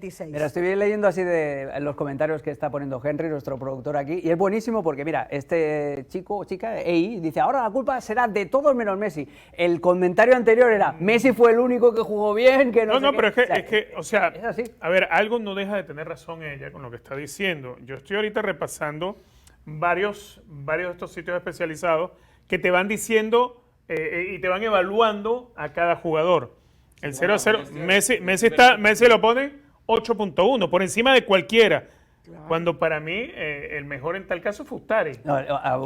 Mira, estoy leyendo así de los comentarios que está poniendo Henry, nuestro productor aquí, y es buenísimo porque, mira, este chico o chica, EI, dice, ahora la culpa será de todos menos Messi. El comentario anterior era, Messi fue el único que jugó bien, que no sé No, qué. pero es sea, es así. A ver, algo no deja de tener razón ella con lo que está diciendo. Yo estoy ahorita repasando varios de estos sitios especializados que te van diciendo y te van evaluando a cada jugador. El 0-0, Messi lo pone 8.1, por encima de cualquiera. Claro. Cuando para mí el mejor en tal caso fue Ustari.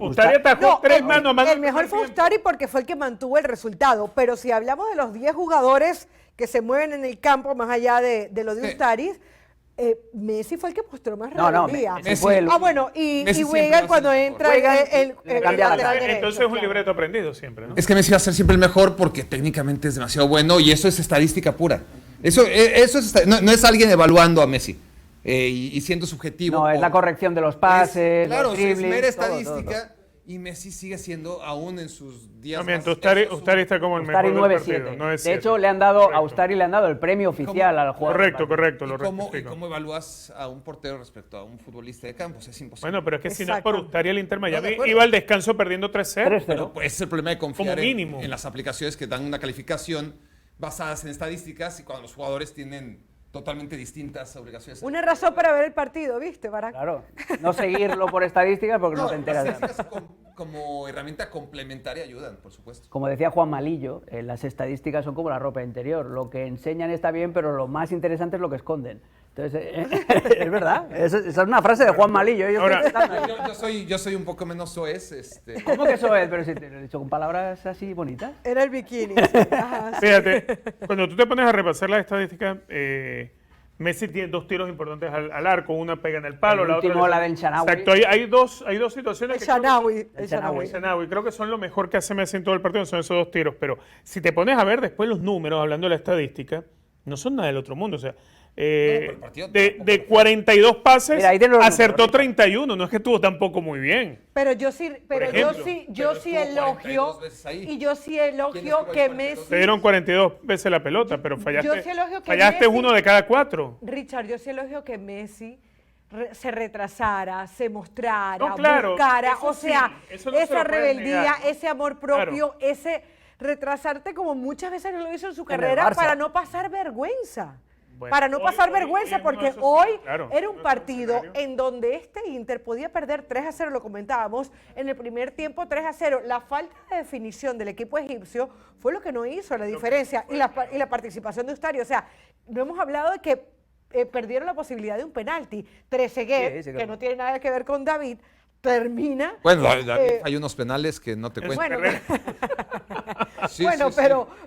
Ustari atajó tres mano a mano. El mejor fue Ustari porque fue el que mantuvo el resultado. Pero si hablamos de los 10 jugadores que se mueven en el campo, más allá de lo de Ustari, Messi fue el que mostró más rebeldía. Y Weigl cuando entra el entonces es un libreto aprendido siempre, ¿no? Es que Messi va a ser siempre el mejor porque técnicamente es demasiado bueno y eso es estadística pura. Eso no es alguien evaluando a Messi y siendo subjetivo. No, es la corrección de los pases, claro, los dribles, es mera estadística. Todo. Y Messi sigue siendo, aún en sus días más... Ustari está como el mejor del partido. No es de hecho, a Ustari le han dado el premio oficial al jugador. Correcto. ¿Y cómo evalúas a un portero respecto a un futbolista de campos? Es imposible. Bueno, pero es que si no es por Ustari, el Inter Miami iba al descanso perdiendo 3-0. Pero pues, es el problema de confiar en las aplicaciones que dan una calificación basadas en estadísticas y cuando los jugadores tienen totalmente distintas obligaciones. Una razón para ver el partido, ¿viste, Barack? Claro, no seguirlo por estadísticas porque no te enteras de nada. Como herramienta complementaria ayudan, por supuesto. Como decía Juan Malillo, las estadísticas son como la ropa interior. Lo que enseñan está bien, pero lo más interesante es lo que esconden. Entonces, es verdad. Esa es una frase de Juan Malillo. Yo soy un poco menos soez. ¿Cómo que soez? Pero si te lo he dicho con palabras así bonitas. Era el bikini. Ajá, Fíjate, cuando tú te pones a repasar las estadísticas, Messi tiene dos tiros importantes al arco, una pega en el palo, la otra... la del Shanawi. Exacto, hay dos situaciones el Shanawi. Creo que son lo mejor que hace Messi en todo el partido, son esos dos tiros, pero si te pones a ver después los números, hablando de la estadística, no son nada del otro mundo, o sea... de 42 pases, acertó 31, no es que estuvo tampoco muy bien. Pero yo sí elogio que Messi... Te dieron 42 veces la pelota, pero fallaste Messi, uno de cada 4. Richard, yo sí elogio que Messi se retrasara, se mostrara, buscara, o sea, esa rebeldía, ese amor propio, ese retrasarte como muchas veces lo hizo en su carrera para no pasar vergüenza. Bueno, para no pasar vergüenza, porque hoy era un partido en donde este Inter podía perder 3-0, lo comentábamos, en el primer tiempo 3-0. La falta de definición del equipo egipcio fue lo que no hizo la diferencia y la participación de Ustari. O sea, no hemos hablado de que perdieron la posibilidad de un penalti. Trezeguet, que no tiene nada que ver con David, termina... Bueno, hay unos penales que no te cuentan.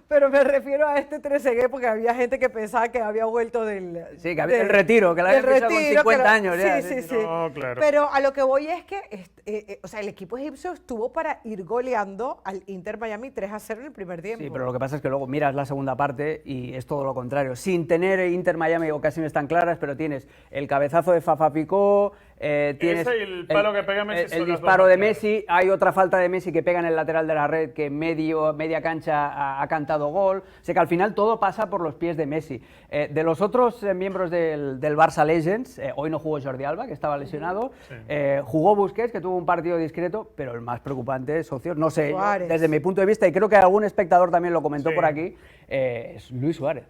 Pero me refiero a este Trezeguet porque había gente que pensaba que había vuelto del... Sí, que había el retiro, que la había empezado con 50 años. Sí. No, claro. Pero a lo que voy es que o sea, el equipo egipcio estuvo para ir goleando al Inter Miami 3-0 en el primer tiempo. Sí, pero lo que pasa es que luego miras la segunda parte y es todo lo contrario. Sin tener Inter Miami ocasiones tan claras, pero tienes el cabezazo de Fafa Picó, tienes el palo que pega Messi, el disparo de Messi, hay otra falta de Messi que pega en el lateral de la red que media cancha ha cantado gol. O sea que al final todo pasa por los pies de Messi. De los otros miembros del Barça Legends, hoy no jugó Jordi Alba, que estaba lesionado, jugó Busquets, que tuvo un partido discreto, pero el más preocupante, socios, no sé, yo, desde mi punto de vista, y creo que algún espectador también lo comentó por aquí, es Luis Suárez.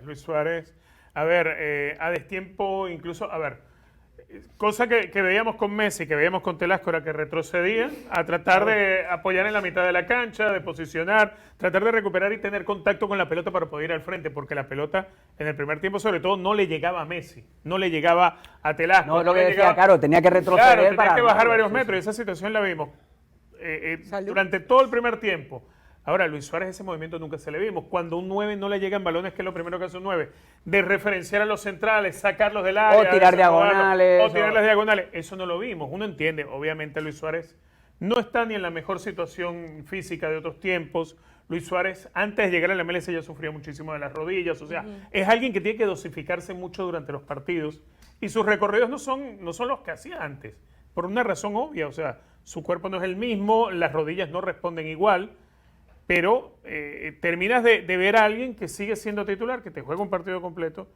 Luis Suárez. A ver, a destiempo incluso, cosa que veíamos con Messi, que veíamos con Telasco, era que retrocedía a tratar de apoyar en la mitad de la cancha, de posicionar, tratar de recuperar y tener contacto con la pelota para poder ir al frente, porque la pelota en el primer tiempo sobre todo no le llegaba a Messi, no le llegaba a Telasco. No, lo que decía, claro, tenía que retroceder. Tenía que bajar varios metros, y esa situación la vimos durante todo el primer tiempo. Ahora, Luis Suárez ese movimiento nunca se le vimos. Cuando un 9 no le llegan balones, que es lo primero que hace un 9, de referenciar a los centrales, sacarlos del área. O tirar diagonales. O tirar las diagonales. Eso no lo vimos. Uno entiende, obviamente Luis Suárez no está ni en la mejor situación física de otros tiempos. Luis Suárez, antes de llegar a la MLS, ya sufría muchísimo de las rodillas. O sea, es alguien que tiene que dosificarse mucho durante los partidos. Y sus recorridos no son los que hacía antes. Por una razón obvia. O sea, su cuerpo no es el mismo, las rodillas no responden igual. Pero terminas de ver a alguien que sigue siendo titular, que te juega un partido completo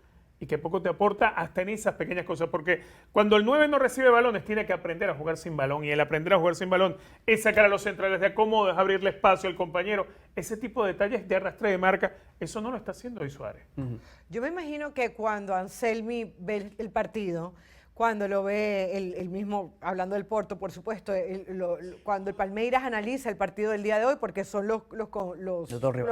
y que poco te aporta hasta en esas pequeñas cosas, porque cuando el 9 no recibe balones tiene que aprender a jugar sin balón, y el aprender a jugar sin balón es sacar a los centrales de acomodo, es abrirle espacio al compañero, ese tipo de detalles de arrastre de marca, eso no lo está haciendo hoy Suárez. Yo me imagino que cuando Anselmi ve el partido, cuando lo ve el mismo, hablando del Porto, por supuesto, cuando el Palmeiras analiza el partido del día de hoy, porque son los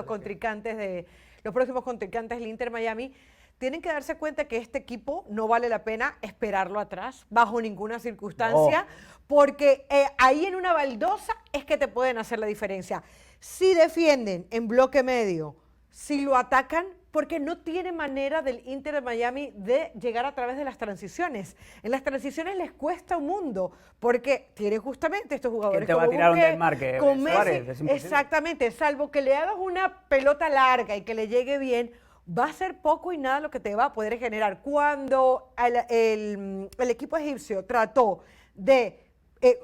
contrincantes los próximos contrincantes del Inter Miami, tienen que darse cuenta que este equipo no vale la pena esperarlo atrás, bajo ninguna circunstancia, porque ahí en una baldosa es que te pueden hacer la diferencia. Si defienden en bloque medio, si lo atacan, porque no tiene manera del Inter de Miami de llegar a través de las transiciones. En las transiciones les cuesta un mundo, porque tiene justamente estos jugadores te va a tirar un desmarque? con Suárez, Messi, exactamente, salvo que le hagas una pelota larga y que le llegue bien, va a ser poco y nada lo que te va a poder generar. Cuando el equipo egipcio trató de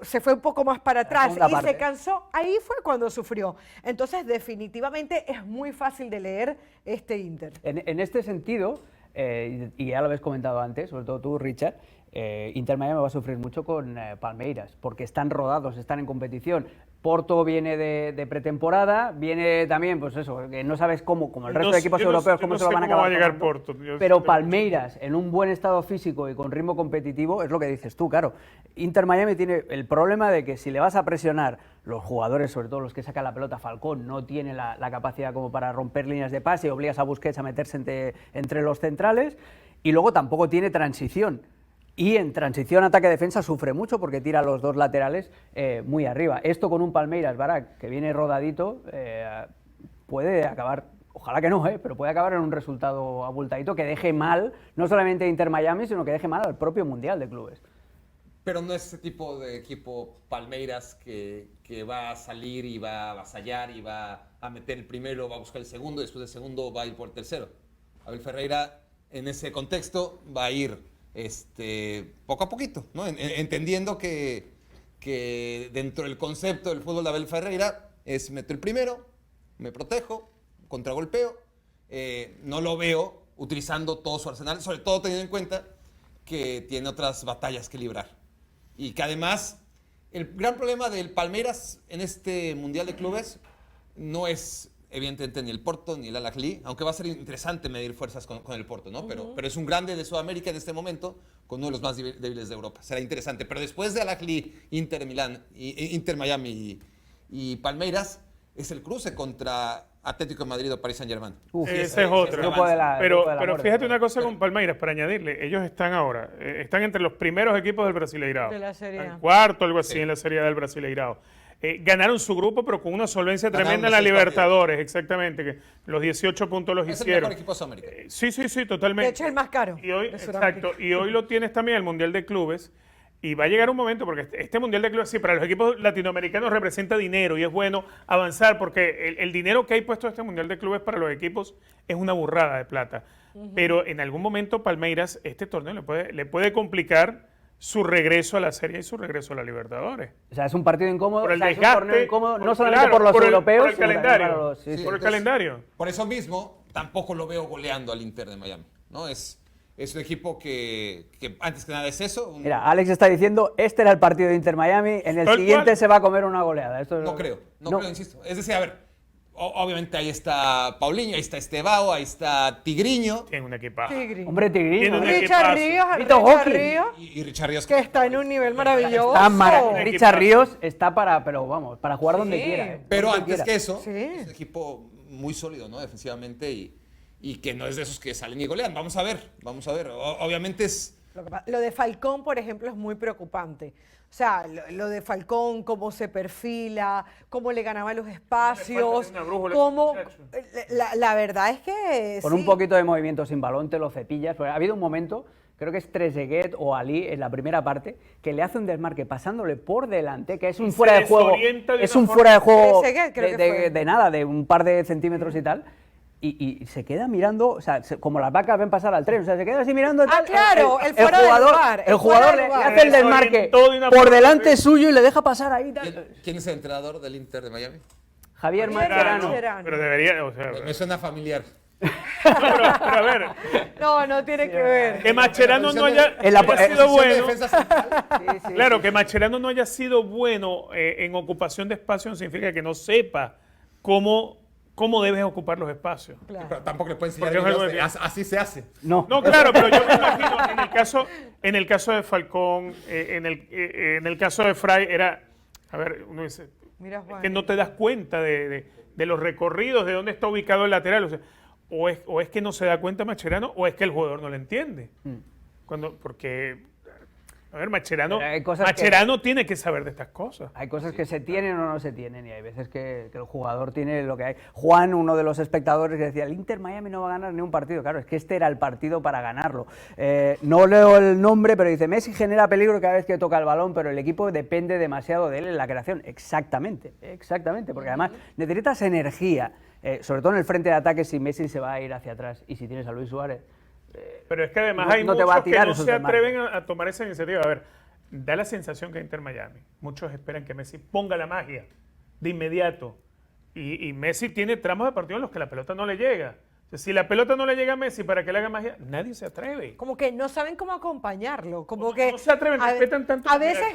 se fue un poco más para atrás y se cansó, ahí fue cuando sufrió. Entonces, definitivamente es muy fácil de leer este Inter. En este sentido, y ya lo habéis comentado antes, sobre todo tú, Richard, Inter Miami va a sufrir mucho con Palmeiras, porque están rodados, están en competición. Porto viene de pretemporada, viene también, pues eso, que no sabes cómo, como el resto de equipos europeos, cómo se lo van a acabar. Va a llegar Porto. Pero Palmeiras, en un buen estado físico y con ritmo competitivo, es lo que dices tú, claro. Inter Miami tiene el problema de que si le vas a presionar, los jugadores, sobre todo los que sacan la pelota, Falcón no tiene la capacidad como para romper líneas de pase, obligas a Busquets a meterse entre los centrales, y luego tampoco tiene transición. Y en transición ataque-defensa sufre mucho porque tira a los dos laterales muy arriba. Esto con un Palmeiras, Barak, que viene rodadito, puede acabar, ojalá que no, pero puede acabar en un resultado abultadito que deje mal, no solamente a Inter Miami, sino que deje mal al propio Mundial de Clubes. Pero no es ese tipo de equipo Palmeiras que va a salir y va a avasallar y va a meter el primero, va a buscar el segundo, y después del segundo va a ir por el tercero. Abel Ferreira, en ese contexto, va a ir poco a poquito, ¿no? Entendiendo que dentro del concepto del fútbol de Abel Ferreira es meto el primero, me protejo, contragolpeo, no lo veo utilizando todo su arsenal, sobre todo teniendo en cuenta que tiene otras batallas que librar. Y que además, el gran problema del Palmeiras en este Mundial de Clubes no es evidentemente ni el Porto ni el Al-Ahly, aunque va a ser interesante medir fuerzas con el Porto, ¿no? Pero es un grande de Sudamérica en este momento, con uno de los más débiles de Europa. Será interesante. Pero después de Al-Ahly, Inter Miami y Palmeiras, es el cruce contra Atlético de Madrid o Paris Saint-Germain. Esa es otra. Pero fíjate una cosa con Palmeiras, para añadirle, ellos están ahora, están entre los primeros equipos del Brasileirao. De la Serie A. El cuarto, algo así, en la Serie A del Brasileirao. Ganaron su grupo, pero con una solvencia tremenda en la Libertadores, exactamente, que los 18 puntos los hicieron. Es el mejor equipo de Sudamérica. Sí, totalmente. De hecho, el más caro. Y hoy, exacto, y hoy lo tienes también el Mundial de Clubes, y va a llegar un momento, porque este Mundial de Clubes, sí, para los equipos latinoamericanos representa dinero, y es bueno avanzar, porque el dinero que hay puesto este Mundial de Clubes para los equipos es una burrada de plata. Pero en algún momento Palmeiras, este torneo le puede complicar su regreso a la Serie y su regreso a la Libertadores. O sea, es un partido incómodo, por el es un desgaste, torneo incómodo, no solamente por los europeos, por el calendario. sino Por el calendario. Por eso mismo, tampoco lo veo goleando al Inter de Miami, ¿no? Es un equipo que antes que nada es eso. Mira, Alex está diciendo, este era el partido de Inter Miami, en el siguiente se va a comer una goleada. Esto no creo, insisto. Es decir, a ver, obviamente ahí está Paulinho, ahí está Estevao, ahí está Tigriño. Tiene un equipazo. Hombre, Tigriño. Richard Ríos, y Richard Ríos. Que está en un nivel maravilloso. Richard Ríos está para jugar donde quiera. Pero antes que eso, es un equipo muy sólido, ¿no? Defensivamente y que no es de esos que salen y golean. Vamos a ver. Obviamente es... Lo de Falcón, por ejemplo, es muy preocupante. O sea, lo de Falcón, cómo se perfila, cómo le ganaba los espacios, cómo... La verdad es que... Con un poquito de movimiento sin balón te lo cepillas. Ha habido un momento, creo que es Trezeguet o Ali en la primera parte, que le hace un desmarque pasándole por delante, que es un fuera de juego. Es un fuera de juego de nada, de un par de centímetros y tal. Y se queda mirando, o sea, como las vacas ven pasar al tren, o sea, se queda así mirando. Claro, el jugador le hace el desmarque por delante suyo y le deja pasar ahí. ¿Quién es el entrenador del Inter de Miami? Javier Mascherano. Pero debería, o sea, Me suena familiar. pero a ver. No tiene que ver. Que Mascherano no haya sido bueno. Claro, que Mascherano no haya sido bueno en ocupación de espacio no significa que no sepa cómo debes ocupar los espacios. Claro. Pero tampoco le pueden enseñar así se hace. No, claro, pero yo me imagino en el caso de Falcón, en el caso de Fray era, a ver, uno dice, mira, Juan, que no te das cuenta de los recorridos, de dónde está ubicado el lateral. O sea, o es que no se da cuenta Mascherano o es que el jugador no lo entiende. Porque, a ver, Mascherano tiene que saber de estas cosas. Hay cosas que se tienen o no se tienen y hay veces que el jugador tiene lo que hay. Juan, uno de los espectadores, que decía, el Inter Miami no va a ganar ni un partido. Claro, es que este era el partido para ganarlo. No leo el nombre, pero dice, Messi genera peligro cada vez que toca el balón, pero el equipo depende demasiado de él en la creación. Exactamente, porque además necesitas energía, sobre todo en el frente de ataque si Messi se va a ir hacia atrás y si tienes a Luis Suárez. Pero es que además hay muchos que no se atreven a tomar esa iniciativa. A ver, da la sensación que Inter Miami, muchos esperan que Messi ponga la magia de inmediato. Y Messi tiene tramos de partido en los que la pelota no le llega. O sea, si la pelota no le llega a Messi para que le haga magia, nadie se atreve. Como que no saben cómo acompañarlo. No se atreven, respetan tanto. A veces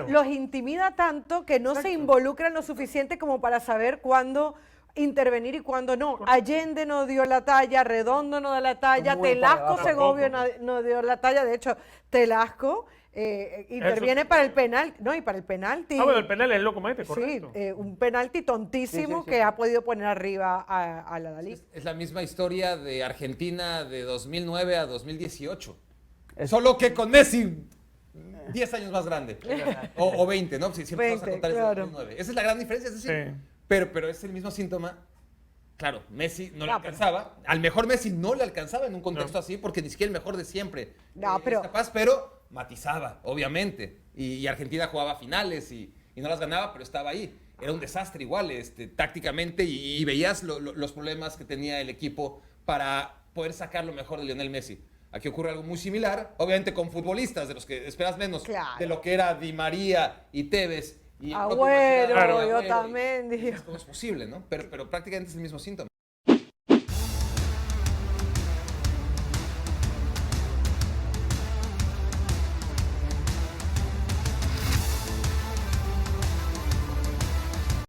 los intimida tanto que no se involucran lo suficiente como para saber cuándo intervenir y cuándo no. Allende no dio la talla, Redondo no dio la talla, Telasco Segovia no dio la talla. De hecho, Telasco interviene para el penal, y para el penalti. Bueno, el penal es el loco mete, correcto. Sí, un penalti tontísimo que ha podido poner arriba a la Dalí. Es la misma historia de Argentina de 2009 a 2018. Solo que con Messi 10 años más grande. O 20, ¿no? Si siempre 20, vas a contar claro. 2009. Esa es la gran diferencia, es decir, pero es el mismo síntoma. Claro, Messi no le alcanzaba. Al mejor Messi no le alcanzaba en un contexto así, porque ni siquiera el mejor de siempre es capaz, pero matizaba, obviamente. Y Argentina jugaba finales y no las ganaba, pero estaba ahí. Era un desastre igual, tácticamente, y veías los problemas que tenía el equipo para poder sacar lo mejor de Lionel Messi. Aquí ocurre algo muy similar, obviamente con futbolistas, de los que esperas menos, de lo que era Di María y Tevez. Y Agüero, yo también. ¿Cómo es posible, no? Pero prácticamente es el mismo síntoma.